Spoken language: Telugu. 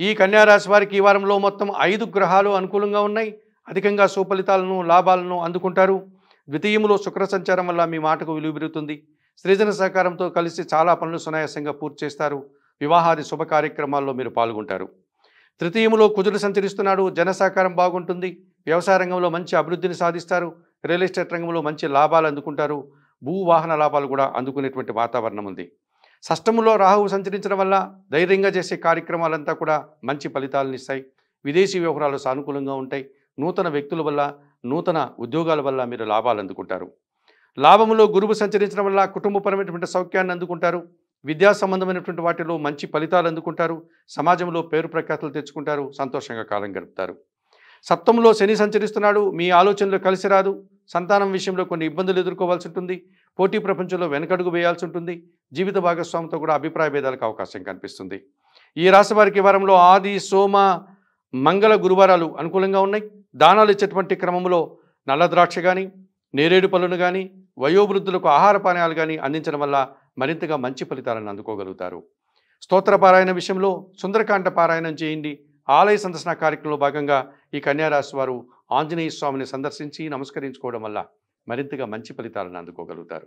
ఈ కన్యా రాశి వారికి ఈ వారంలో మొత్తం 5 గ్రహాలు అనుకూలంగా ఉన్నాయి. అధికంగా సుఫలితాలను లాభాలను అందుకుంటారు. ద్వితీయములో శుక్ర సంచారం వల్ల మీ మాటకు విలువ పెరుగుతుంది. సృజన సహకారంతో కలిసి చాలా పనులు సునాయాసంగా పూర్తి చేస్తారు. వివాహాది శుభ కార్యక్రమాల్లో మీరు పాల్గొంటారు. తృతీయములో కుజుడు సంచరిస్తున్నాడు. జన సహకారం బాగుంటుంది. వ్యవసాయ రంగంలో మంచి అభివృద్ధిని సాధిస్తారు. రియల్ ఎస్టేట్ రంగంలో మంచి లాభాలు అందుకుంటారు. భూ వాహన లాభాలు కూడా అందుకునేటువంటి వాతావరణం ఉంది. షష్టములో రాహువు సంచరించడం వల్ల ధైర్యంగా చేసే కార్యక్రమాలంతా కూడా మంచి ఫలితాలను ఇస్తాయి. విదేశీ వ్యవహారాలు సానుకూలంగా ఉంటాయి. నూతన వ్యక్తుల వల్ల నూతన ఉద్యోగాల వల్ల మీరు లాభాలు అందుకుంటారు. లాభములో గురువు సంచరించడం వల్ల కుటుంబపరమైనటువంటి సౌఖ్యాన్ని అందుకుంటారు. విద్యా సంబంధమైనటువంటి వాటిలో మంచి ఫలితాలు అందుకుంటారు. సమాజంలో పేరు ప్రఖ్యాతులు తెచ్చుకుంటారు. సంతోషంగా కాలం గడుపుతారు. సప్తములో శని సంచరిస్తున్నాడు. మీ ఆలోచనలు కలిసి రాదు. సంతానం విషయంలో కొన్ని ఇబ్బందులు ఎదుర్కోవాల్సి ఉంటుంది. పోటీ ప్రపంచంలో వెనకడుగు వేయాల్సి ఉంటుంది. జీవిత భాగస్వామితో కూడా అభిప్రాయ భేదాలకు అవకాశం కనిపిస్తుంది. ఈ రాశి వారికి వారంలో ఆది సోమ మంగళ గురువారాలు అనుకూలంగా ఉన్నాయి. దానాలు ఇచ్చేటువంటి క్రమంలో నల్ల ద్రాక్ష కానీ నేరేడు పళ్ళను కానీ వయోవృద్ధులకు ఆహార పానీయాలు కానీ అందించడం వల్ల మరింతగా మంచి ఫలితాలను అందుకోగలుగుతారు. స్తోత్ర పారాయణ విషయంలో సుందరకాండ పారాయణం చేయండి. ఆలయ సందర్శన కార్యక్రమంలో భాగంగా ఈ కన్యారాశి వారు ఆంజనేయ స్వామిని సందర్శించి నమస్కరించుకోవడం వల్ల మరింతగా మంచి ఫలితాలను అందుకోగలుగుతారు.